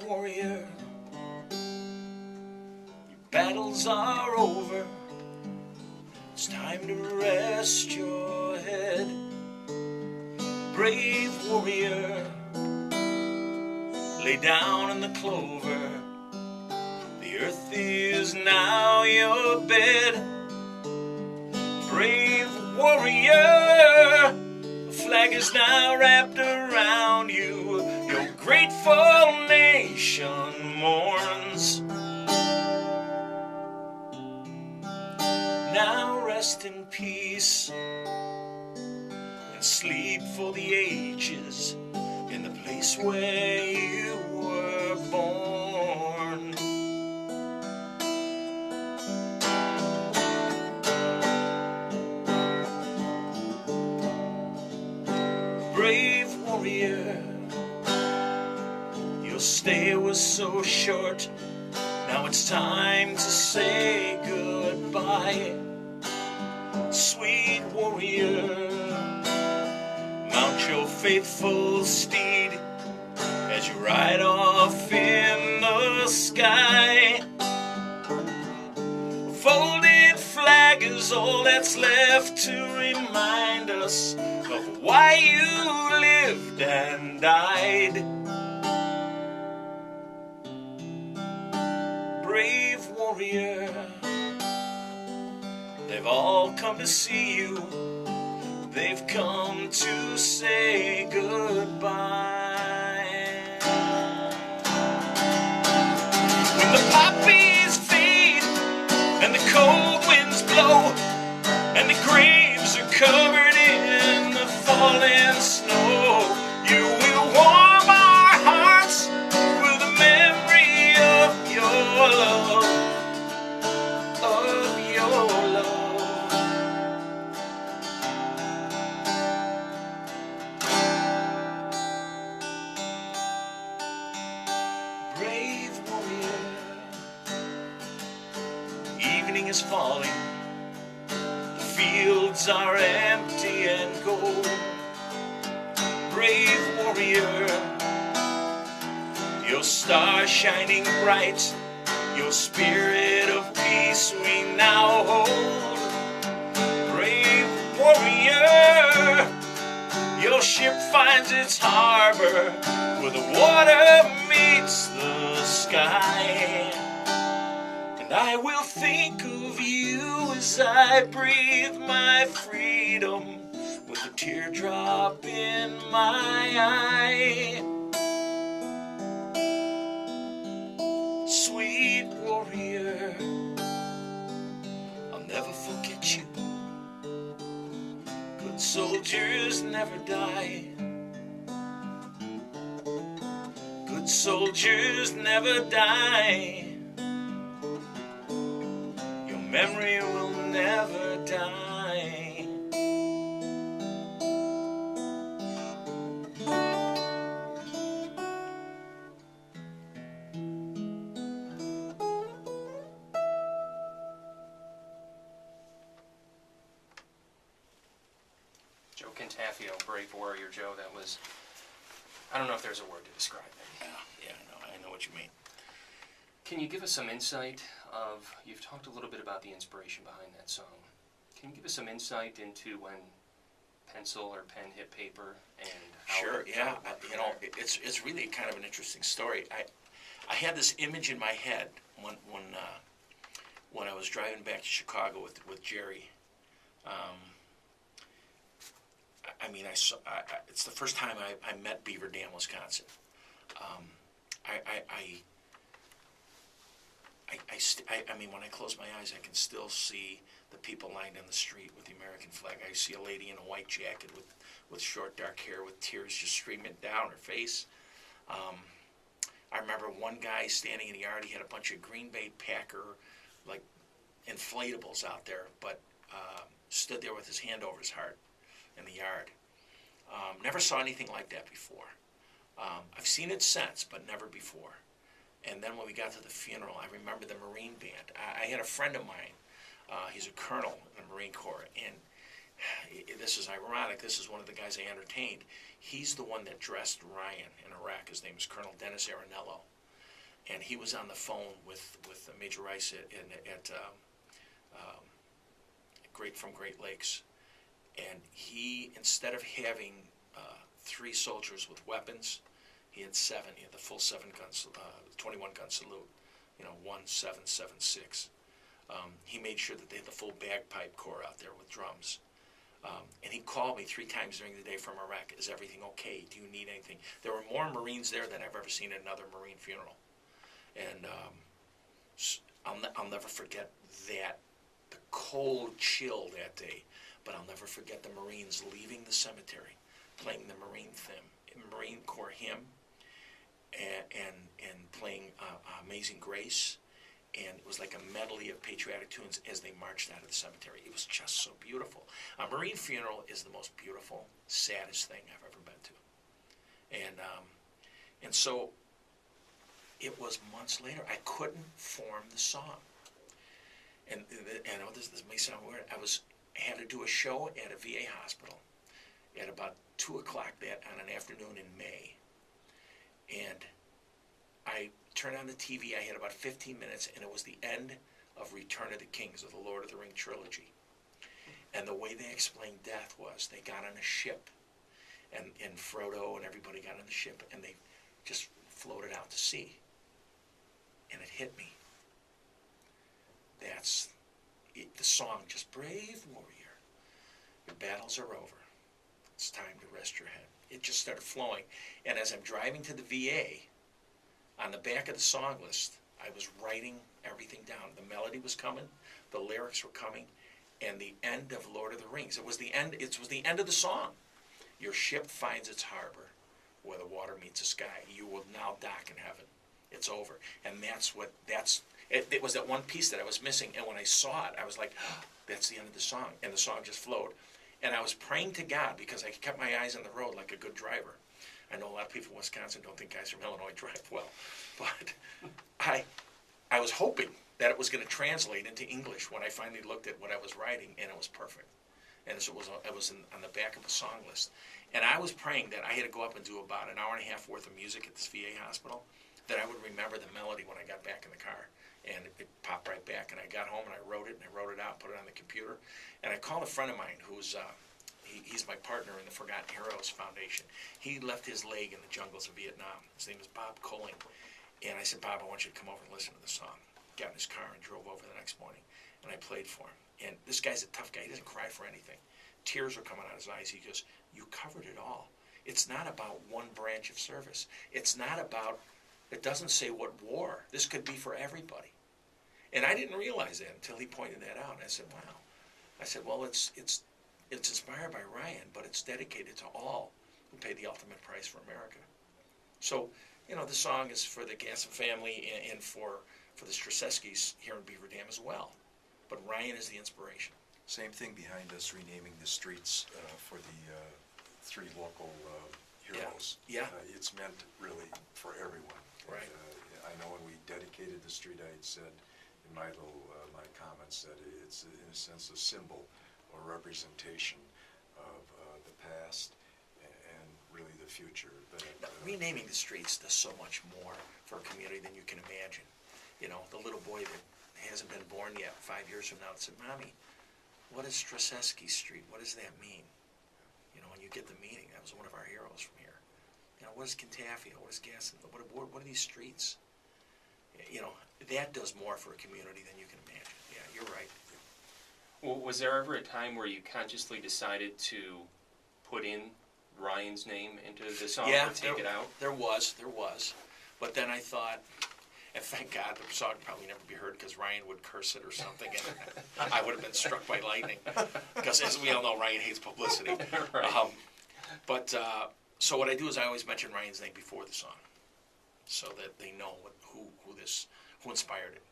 warrior, your battles are over. It's time to rest your head. Brave warrior, lay down in the clover. The earth is now your bed. Brave warrior, the flag is now wrapped around you. Your grateful nation mourns. Now rest in peace and sleep for the ages in the place where you were born. Brave warrior, your stay was so short. Now it's time to say goodbye. Sweet warrior, mount your faithful steed as you ride off in the sky. A folded flag is all that's left to remind us of why you lived and died. Brave warrior, they've all come to see you. They've come to say goodbye. When the poppies fade and the cold winds blow and the graves are covered in the falling snow, you will warm our hearts with the memory of your love, of your love. Brave warrior, evening is falling. The fields are empty and cold. Brave warrior, your star shining bright, your spirit of peace we now hold. Brave warrior, your ship finds its harbor where the water meets the sky. And I will think of you as I breathe my freedom with a teardrop in my eye. Sweet warrior, I'll never forget you. Good soldiers never die. Good soldiers never die. Your memory will never die. Joe Cantafio, Brave Warrior. Joe, that was, I don't know if there's a word to describe it. Yeah, I know what you mean. Can you give us some insight of, you've talked a little bit about the inspiration behind that song. Can you give us some insight into when pencil or pen hit paper and how Sure, it, yeah. how it You know, it's really kind of an interesting story. I had this image in my head when I was driving back to Chicago with Jerry. I mean, it's the first time I met Beaver Dam, Wisconsin. I mean, when I close my eyes, I can still see the people lined in the street with the American flag. I see a lady in a white jacket with short, dark hair with tears just streaming down her face. I remember one guy standing in the yard. He had a bunch of Green Bay Packer, like, inflatables out there, but stood there with his hand over his heart in the yard. Never saw anything like that before. I've seen it since, but never before. And then when we got to the funeral, I remember the Marine Band. I had a friend of mine. He's a colonel in the Marine Corps, and this is ironic. This is one of the guys I entertained. He's the one that dressed Ryan in Iraq. His name is Colonel Dennis Arenello. and he was on the phone with Major Rice at from Great Lakes, and he, instead of having 3 soldiers with weapons, he had 7. He had the full 7-gun, 21-gun salute, 1-7-7-6. He made sure that they had the full bagpipe corps out there with drums. And he called me 3 times during the day from Iraq. Is everything okay? Do you need anything? There were more Marines there than I've ever seen at another Marine funeral. And I'll never forget that, the cold chill that day. But I'll never forget the Marines leaving the cemetery, playing the Marine Corps hymn, and playing Amazing Grace. And it was like a medley of patriotic tunes as they marched out of the cemetery. It was just so beautiful. A Marine funeral is the most beautiful, saddest thing I've ever been to. And so it was months later. I couldn't form the song. And I know this may sound weird. I had to do a show at a VA hospital at about 2 o'clock on an afternoon in May. And I turned on the TV. I had about 15 minutes, and it was the end of Return of the Kings, of the Lord of the Ring trilogy. And the way they explained death was they got on a ship, and Frodo and everybody got on the ship, and they just floated out to sea. And it hit me. That's it, the song, just brave warrior. Your battles are over. It's time to rest your head. It just started flowing. And as I'm driving to the VA, on the back of the song list, I was writing everything down. The melody was coming, the lyrics were coming, and the end of Lord of the Rings. It was the end of the song. Your ship finds its harbor where the water meets the sky. You will now dock in heaven. It's over. And it was that one piece that I was missing. And when I saw it, I was like, oh, that's the end of the song. And the song just flowed. And I was praying to God because I kept my eyes on the road like a good driver. I know a lot of people in Wisconsin don't think guys from Illinois drive well. But I was hoping that it was going to translate into English when I finally looked at what I was writing, and it was perfect. And so it was on the back of a song list. And I was praying that I had to go up and do about an hour and a half worth of music at this VA hospital, that I would remember the melody when I got back in the car. And it popped right back, and I got home, and I wrote it out, put it on the computer. And I called a friend of mine who's, he's my partner in the Forgotten Heroes Foundation. He left his leg in the jungles of Vietnam. His name is Bob Colling. And I said, Bob, I want you to come over and listen to the song. Got in his car and drove over the next morning, and I played for him. And this guy's a tough guy. He doesn't cry for anything. Tears were coming out of his eyes. He goes, you covered it all. It's not about one branch of service. It doesn't say what war. This could be for everybody. And I didn't realize that until he pointed that out. And I said, wow. I said, well, it's inspired by Ryan, but it's dedicated to all who paid the ultimate price for America. So, the song is for the Gasson family and for the Straseskis here in Beaver Dam as well. But Ryan is the inspiration. Same thing behind us renaming the streets for the 3 local heroes. Yeah. It's meant really for everyone. Right. And, I know when we dedicated the street, I had said in my comments that it's in a sense a symbol or representation of the past and really the future. Now, renaming the streets does so much more for a community than you can imagine. The little boy that hasn't been born yet 5 years from now said, Mommy, what is Straseski Street? What does that mean? When you get the meaning, that was one of our heroes from here. What is Cantafio? What is Gasson? What are these streets? That does more for a community than you can imagine. Yeah, you're right. Well, was there ever a time where you consciously decided to put in Ryan's name into the song or take it out? There was. But then I thought, and thank God the song would probably never be heard because Ryan would curse it or something, and I would have been struck by lightning. Because as we all know, Ryan hates publicity. Right. So what I do is I always mention Ryan's name before the song, so that they know who inspired it.